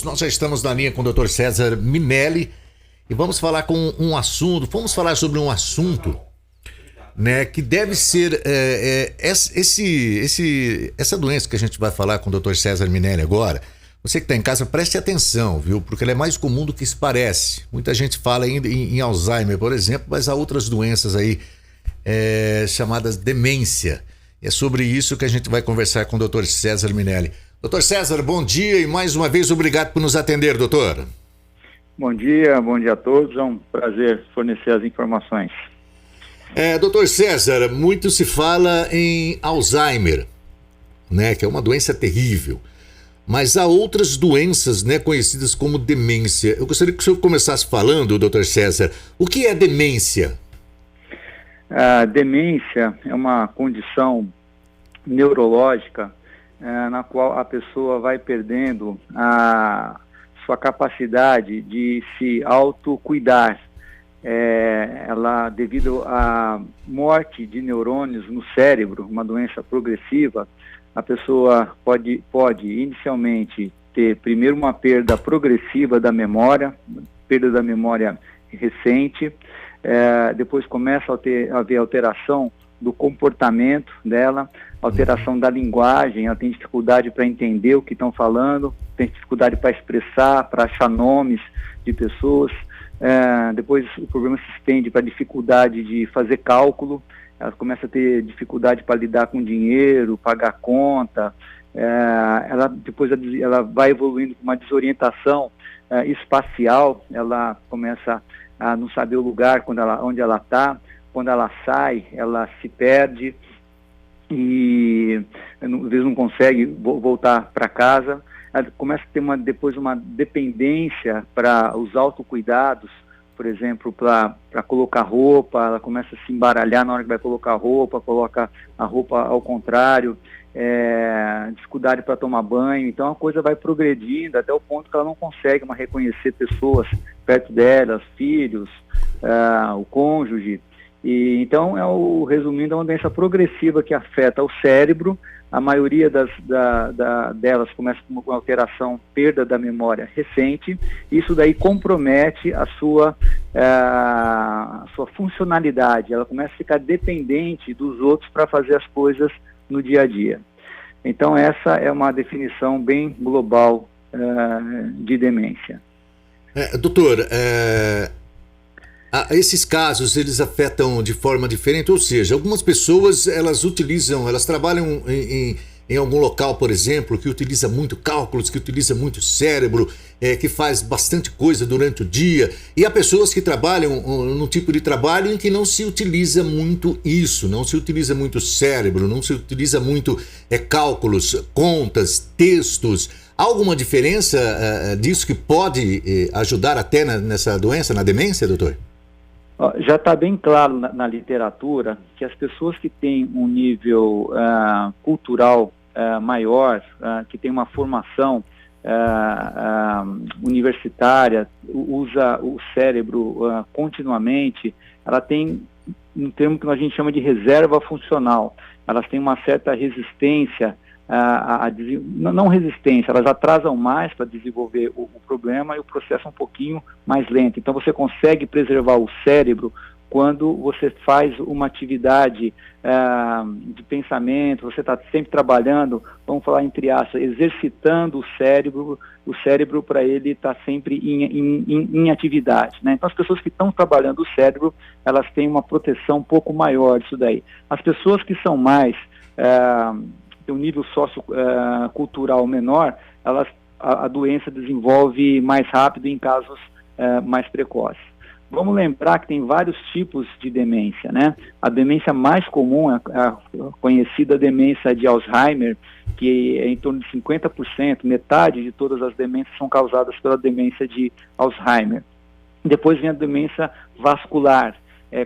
Nós já estamos na linha com o Dr. César Minelli e vamos falar sobre um assunto, né, que deve ser essa doença que a gente vai falar com o Dr. César Minelli agora. Você que está em casa, preste atenção, viu? Porque ela é mais comum do que se parece. Muita gente fala em Alzheimer, por exemplo, mas há outras doenças aí chamadas demência. É sobre isso que a gente vai conversar com o Dr. César Minelli. Doutor César, bom dia e mais uma vez obrigado por nos atender, doutor. Bom dia a todos, é um prazer fornecer as informações. Doutor César, muito se fala em Alzheimer, né, que é uma doença terrível, mas há outras doenças, né, conhecidas como demência. Eu gostaria que o senhor começasse falando, doutor César, o que é demência? A demência é uma condição neurológica na qual a pessoa vai perdendo a sua capacidade de se autocuidar. Ela, devido à morte de neurônios no cérebro, uma doença progressiva, a pessoa pode inicialmente ter primeiro uma perda progressiva da memória, perda da memória recente, depois começa a haver alteração do comportamento dela, alteração da linguagem, ela tem dificuldade para entender o que estão falando, tem dificuldade para expressar, para achar nomes de pessoas, depois o problema se estende para dificuldade de fazer cálculo, ela começa a ter dificuldade para lidar com dinheiro, pagar conta, depois ela vai evoluindo com uma desorientação espacial, ela começa a não saber o lugar onde ela está, quando ela sai, ela se perde e às vezes não consegue voltar para casa. Ela começa a ter depois uma dependência para os autocuidados, por exemplo, para colocar roupa, ela começa a se embaralhar na hora que vai colocar roupa, coloca a roupa ao contrário, dificuldade para tomar banho. Então a coisa vai progredindo até o ponto que ela não consegue mais reconhecer pessoas perto dela, filhos, o cônjuge. Então, resumindo, é uma doença progressiva que afeta o cérebro. A maioria delas começa com uma alteração, perda da memória recente. Isso daí compromete a sua funcionalidade. Ela começa a ficar dependente dos outros para fazer as coisas no dia a dia. Então, essa é uma definição bem global de demência. Doutor, esses casos, eles afetam de forma diferente, ou seja, algumas pessoas, elas trabalham em algum local, por exemplo, que utiliza muito cálculos, que utiliza muito cérebro, que faz bastante coisa durante o dia, e há pessoas que trabalham num tipo de trabalho em que não se utiliza muito isso, não se utiliza muito cérebro, não se utiliza muito cálculos, contas, textos. Há alguma diferença disso que pode ajudar até nessa doença, na demência, doutor? Já está bem claro na literatura que as pessoas que têm um nível cultural maior, que tem uma formação universitária, usa o cérebro continuamente, ela tem um termo que a gente chama de reserva funcional. Elas têm uma certa resistência, não resistência, elas atrasam mais para desenvolver o problema e o processo é um pouquinho mais lento. Então você consegue preservar o cérebro quando você faz uma atividade de pensamento, você está sempre trabalhando, vamos falar entre aspas, exercitando o cérebro para ele estar sempre em atividade, né? Então as pessoas que estão trabalhando o cérebro, elas têm uma proteção um pouco maior disso daí. As pessoas que são mais tem um nível sociocultural menor, a doença desenvolve mais rápido em casos mais precoces. Vamos lembrar que tem vários tipos de demência, né? A demência mais comum é a conhecida demência de Alzheimer, que é em torno de 50%, metade de todas as demências são causadas pela demência de Alzheimer. Depois vem a demência vascular,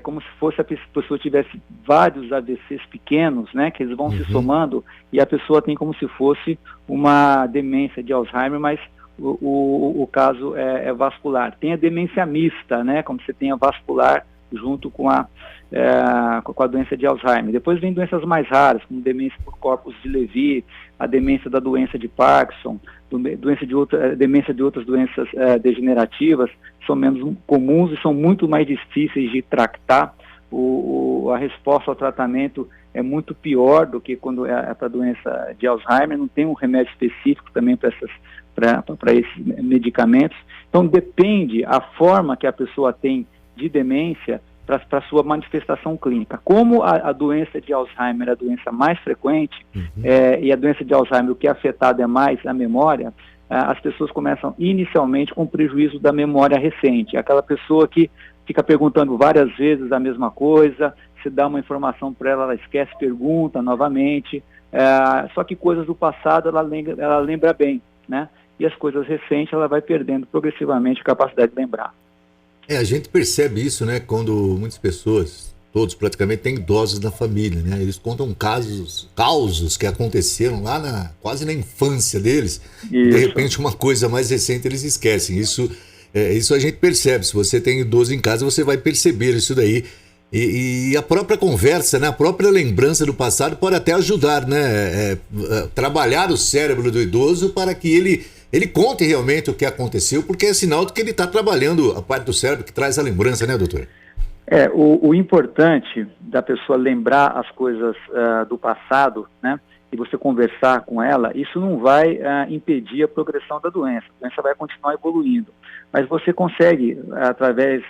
como se fosse a pessoa tivesse vários AVCs pequenos, né, que eles vão se somando e a pessoa tem como se fosse uma demência de Alzheimer, mas o caso é vascular. Tem a demência mista, né, como você tem a vascular junto com a doença de Alzheimer. Depois vem doenças mais raras, como demência por corpos de Levy, a demência da doença de Parkinson, demência de outras doenças degenerativas, são menos comuns e são muito mais difíceis de tratar. A resposta ao tratamento é muito pior do que quando é para a doença de Alzheimer, não tem um remédio específico também para esses medicamentos. Então depende a forma que a pessoa tem de demência para a sua manifestação clínica. Como a doença de Alzheimer é a doença mais frequente, e a doença de Alzheimer, o que é afetado é mais a memória, as pessoas começam inicialmente com prejuízo da memória recente. Aquela pessoa que fica perguntando várias vezes a mesma coisa, se dá uma informação para ela, ela esquece, pergunta novamente, só que coisas do passado ela lembra bem, né? E as coisas recentes ela vai perdendo progressivamente a capacidade de lembrar. A gente percebe isso, né, quando muitas pessoas, todos praticamente, têm idosos na família, né? Eles contam causos que aconteceram lá quase na infância deles. Isso. De repente, uma coisa mais recente eles esquecem. Isso a gente percebe. Se você tem idoso em casa, você vai perceber isso daí. E a própria conversa, né, a própria lembrança do passado pode até ajudar, né? Trabalhar o cérebro do idoso para que ele conte realmente o que aconteceu, porque é sinal de que ele está trabalhando a parte do cérebro que traz a lembrança, né, doutor? O importante da pessoa lembrar as coisas do passado, né, e você conversar com ela, isso não vai impedir a progressão da doença. A doença vai continuar evoluindo. Mas você consegue, através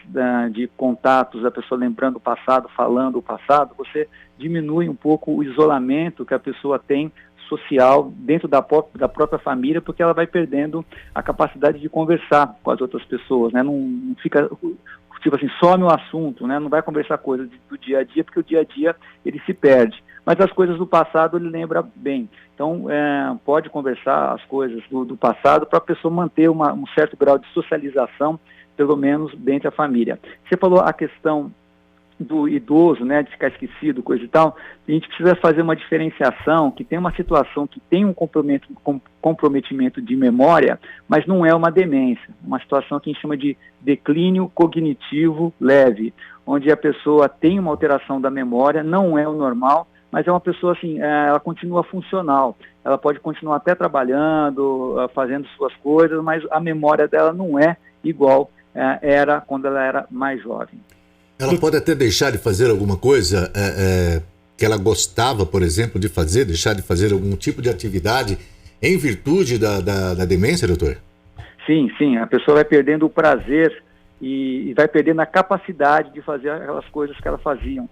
de contatos, da pessoa lembrando o passado, falando o passado, você diminui um pouco o isolamento que a pessoa tem social dentro da própria família, porque ela vai perdendo a capacidade de conversar com as outras pessoas, né? Não fica, tipo assim, some o assunto, né? Não vai conversar coisas do dia a dia, porque o dia a dia ele se perde. Mas as coisas do passado ele lembra bem. Então, pode conversar as coisas do passado para a pessoa manter um certo grau de socialização, pelo menos dentro da família. Você falou a questão do idoso, né, de ficar esquecido, coisa e tal. A gente precisa fazer uma diferenciação, que tem uma situação que tem um comprometimento de memória, mas não é uma demência. Uma situação que a gente chama de declínio cognitivo leve, onde a pessoa tem uma alteração da memória, não é o normal, mas é uma pessoa assim, ela continua funcional, ela pode continuar até trabalhando, fazendo suas coisas, mas a memória dela não é igual era quando ela era mais jovem. Ela pode até deixar de fazer alguma coisa que ela gostava, por exemplo, de fazer, deixar de fazer algum tipo de atividade em virtude da demência, doutor? Sim, a pessoa vai perdendo o prazer e vai perdendo a capacidade de fazer aquelas coisas que ela fazia.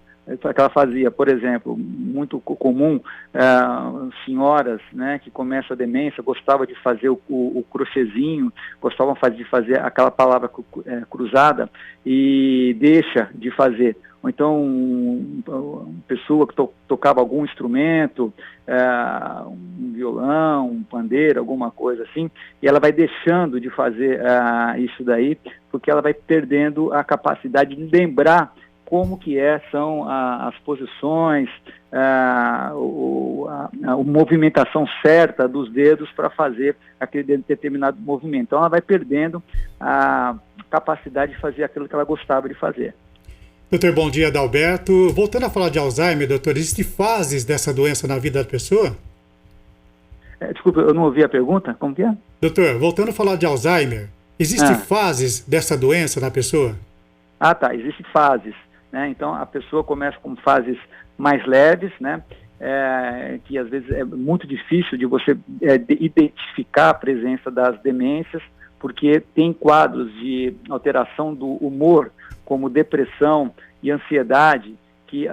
Por exemplo, muito comum, senhoras, né, que começam a demência, gostavam de fazer o crochêzinho, gostavam de fazer aquela palavra cruzada e deixa de fazer. Ou então, uma pessoa que tocava algum instrumento, um violão, um pandeiro, alguma coisa assim, e ela vai deixando de fazer isso daí, porque ela vai perdendo a capacidade de lembrar como que são as posições, a movimentação certa dos dedos para fazer aquele determinado movimento. Então ela vai perdendo a capacidade de fazer aquilo que ela gostava de fazer. Doutor, bom dia, Adalberto. Voltando a falar de Alzheimer, doutor, existem fases dessa doença na vida da pessoa? Desculpa, eu não ouvi a pergunta, como que é? Doutor, voltando a falar de Alzheimer, existem fases dessa doença na pessoa? Tá, existem fases. Né? Então, a pessoa começa com fases mais leves, né? Que às vezes é muito difícil de você identificar a presença das demências, porque tem quadros de alteração do humor, como depressão e ansiedade, que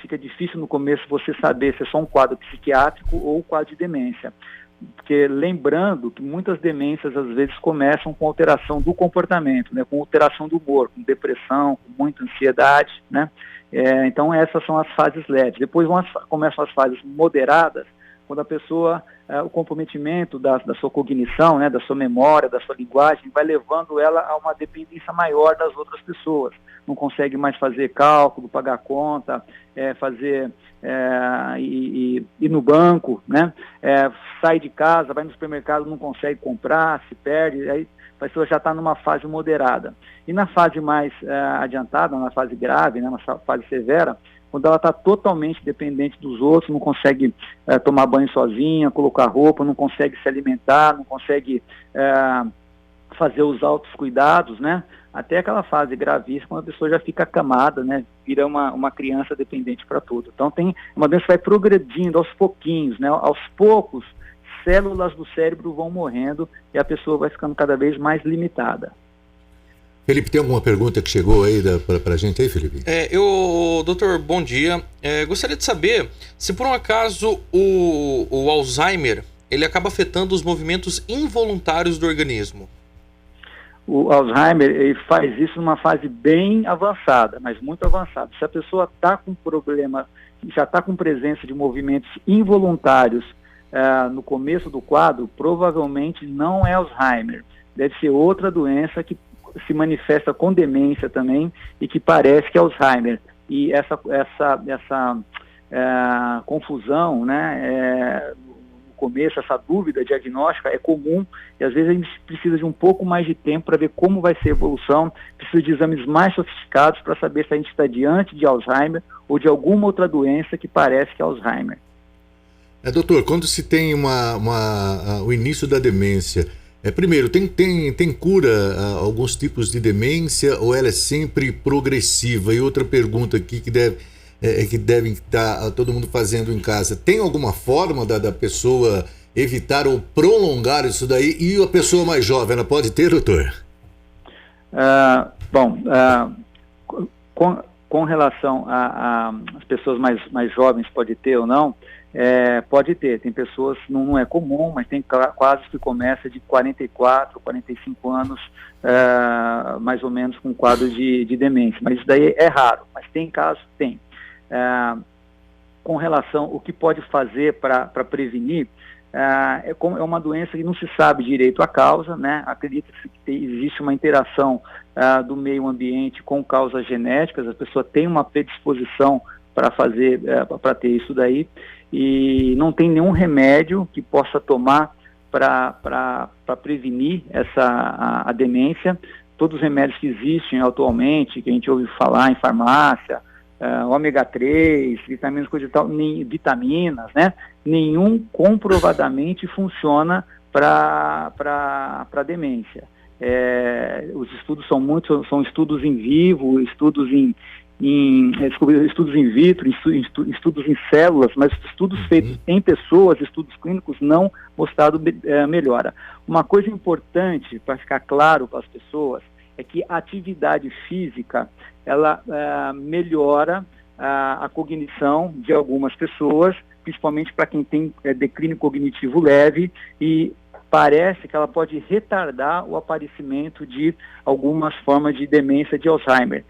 fica difícil no começo você saber se é só um quadro psiquiátrico ou um quadro de demência. Porque lembrando que muitas demências às vezes começam com alteração do comportamento, né, com alteração do humor, com depressão, com muita ansiedade, né? Então essas são as fases leves. Depois começam as fases moderadas, quando a pessoa o comprometimento da sua cognição, né, da sua memória, da sua linguagem, vai levando ela a uma dependência maior das outras pessoas. Não consegue mais fazer cálculo, pagar conta, ir no banco, né? Sai de casa, vai no supermercado, não consegue comprar, se perde, aí a pessoa já está numa fase moderada. E na fase mais adiantada, na fase grave, né, na fase severa, quando ela está totalmente dependente dos outros, não consegue tomar banho sozinha, colocar roupa, não consegue se alimentar, não consegue fazer os altos cuidados, né? Até aquela fase gravíssima, quando a pessoa já fica acamada, né? Vira uma criança dependente para tudo. Então tem uma doença que vai progredindo aos pouquinhos, né? Aos poucos, células do cérebro vão morrendo e a pessoa vai ficando cada vez mais limitada. Felipe, tem alguma pergunta que chegou aí para a gente aí, Felipe? Doutor, bom dia. Gostaria de saber se por um acaso o Alzheimer ele acaba afetando os movimentos involuntários do organismo. O Alzheimer ele faz isso numa fase bem avançada, mas muito avançada. Se a pessoa está com problema, já está com presença de movimentos involuntários no começo do quadro, provavelmente não é Alzheimer. Deve ser outra doença que se manifesta com demência também e que parece que é Alzheimer. E essa confusão, né, no começo, essa dúvida diagnóstica é comum e às vezes a gente precisa de um pouco mais de tempo para ver como vai ser a evolução, precisa de exames mais sofisticados para saber se a gente está diante de Alzheimer ou de alguma outra doença que parece que é Alzheimer. Doutor, quando se tem o início da demência, primeiro, tem cura alguns tipos de demência ou ela é sempre progressiva? E outra pergunta aqui que devem estar todo mundo fazendo em casa, tem alguma forma da pessoa evitar ou prolongar isso daí? E a pessoa mais jovem, ela pode ter, doutor? Com relação às pessoas mais jovens, pode ter ou não, pode ter. Tem pessoas, não é comum, mas tem casos que começa de 44, 45 anos, mais ou menos, com quadro de demência. Mas isso daí é raro, mas tem casos, tem. Com relação ao que pode fazer para prevenir, é uma doença que não se sabe direito a causa, né? Acredita-se que existe uma interação do meio ambiente com causas genéticas, a pessoa tem uma predisposição para ter isso daí, e não tem nenhum remédio que possa tomar para prevenir a demência. Todos os remédios que existem atualmente, que a gente ouve falar em farmácia, ômega 3, vitaminas, coisa e tal, vitaminas, né? Nenhum comprovadamente funciona para demência. Os estudos são estudos em vivo, estudos em vitro, estudos em células, mas estudos feitos em pessoas, estudos clínicos não mostrado melhora. Uma coisa importante para ficar claro para as pessoas é que a atividade física ela melhora a cognição de algumas pessoas, principalmente para quem tem declínio cognitivo leve, e parece que ela pode retardar o aparecimento de algumas formas de demência de Alzheimer.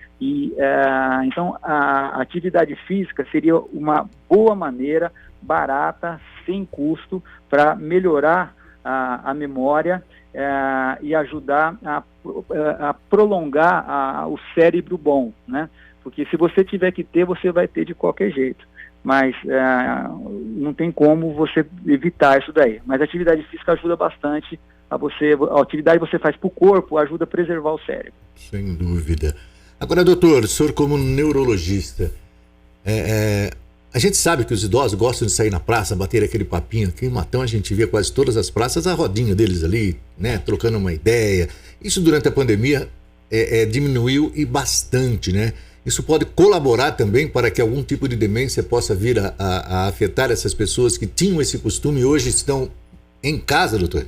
Então, a atividade física seria uma boa maneira, barata, sem custo, para melhorar a memória e ajudar a prolongar o cérebro bom, né? Porque se você tiver que ter, você vai ter de qualquer jeito. Mas não tem como você evitar isso daí. Mas a atividade física ajuda bastante a atividade que você faz para o corpo ajuda a preservar o cérebro. Sem dúvida. Agora, doutor, o senhor como neurologista, a gente sabe que os idosos gostam de sair na praça, bater aquele papinho. Aqui em Matão a gente vê quase todas as praças, a rodinha deles ali, né, trocando uma ideia. Isso durante a pandemia diminuiu e bastante, né? Isso pode colaborar também para que algum tipo de demência possa vir a afetar essas pessoas que tinham esse costume e hoje estão em casa, doutor?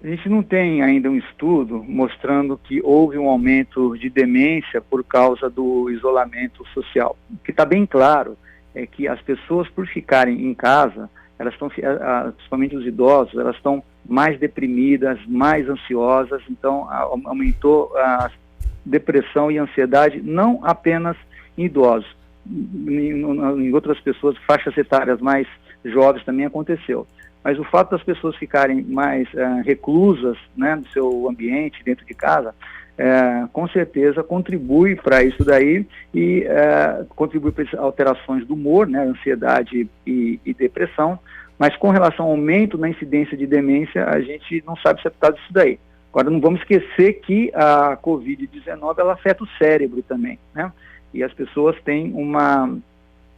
A gente não tem ainda um estudo mostrando que houve um aumento de demência por causa do isolamento social. O que está bem claro é que as pessoas, por ficarem em casa, elas estão, principalmente os idosos, elas estão mais deprimidas, mais ansiosas, então aumentou a depressão e ansiedade, não apenas em idosos, em outras pessoas, faixas etárias mais jovens também aconteceu. Mas o fato das pessoas ficarem mais reclusas, né, no seu ambiente, dentro de casa, com certeza contribui para isso daí e contribui para alterações do humor, né, ansiedade e depressão. Mas com relação ao aumento na incidência de demência, a gente não sabe se é por causa disso daí. Agora, não vamos esquecer que a Covid-19 ela afeta o cérebro também, né? E as pessoas têm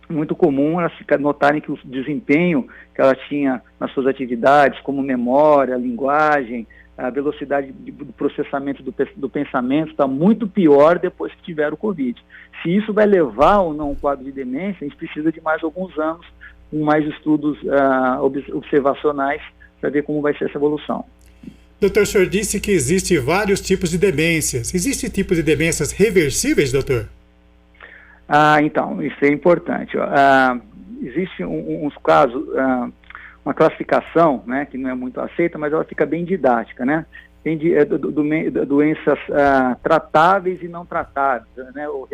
muito comum elas notarem que o desempenho que ela tinha nas suas atividades, como memória, linguagem, a velocidade do processamento do pensamento está muito pior depois que tiver o Covid. Se isso vai levar ou não ao quadro de demência, a gente precisa de mais alguns anos, com mais estudos observacionais para ver como vai ser essa evolução. Doutor, o senhor disse que existem vários tipos de demências. Existem tipos de demências reversíveis, doutor? Então, isso é importante. Existe uns casos, uma classificação, né, que não é muito aceita, mas ela fica bem didática, né? Tem doenças tratáveis e não tratáveis, né, ou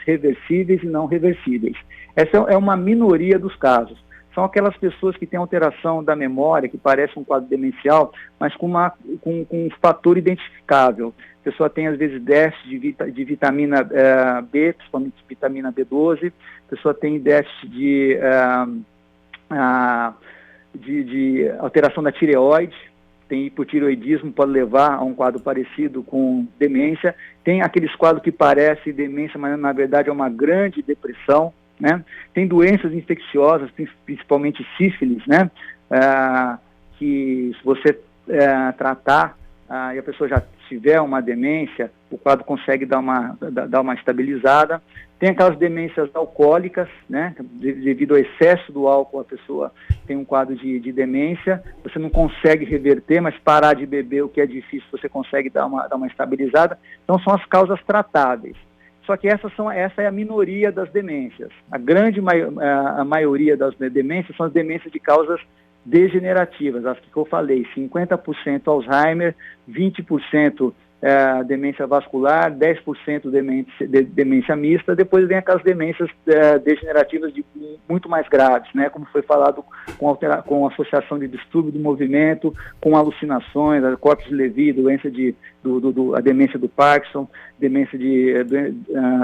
reversíveis e não reversíveis. Essa é uma minoria dos casos. São aquelas pessoas que têm alteração da memória, que parece um quadro demencial, mas com um fator identificável. A pessoa tem, às vezes, déficit de vitamina B, principalmente vitamina B12. A pessoa tem déficit de alteração da tireoide. Tem hipotireoidismo, pode levar a um quadro parecido com demência. Tem aqueles quadros que parecem demência, mas na verdade é uma grande depressão, né? Tem doenças infecciosas, principalmente sífilis, né? Que se você tratar e a pessoa já tiver uma demência, o quadro consegue dar uma estabilizada. Tem aquelas demências alcoólicas, né? Devido ao excesso do álcool, a pessoa tem um quadro de demência. Você não consegue reverter, mas parar de beber, o que é difícil, você consegue dar uma estabilizada. Então, são as causas tratáveis. Só que essa é a minoria das demências. A maioria das demências são as demências de causas degenerativas, as que eu falei, 50% Alzheimer, 20% demência vascular, 10% demência mista. Depois vem aquelas demências degenerativas muito mais graves, né? Como foi falado com associação de distúrbio do movimento, com alucinações, a corpus de Levy, doença a demência do Parkinson, demência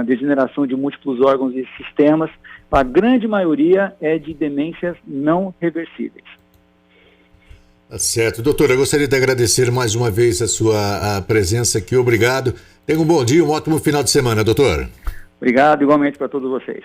degeneração de múltiplos órgãos e sistemas. A grande maioria é de demências não reversíveis. Tá certo. Doutor, eu gostaria de agradecer mais uma vez a sua presença aqui. Obrigado. Tenha um bom dia, um ótimo final de semana, doutor. Obrigado, igualmente para todos vocês.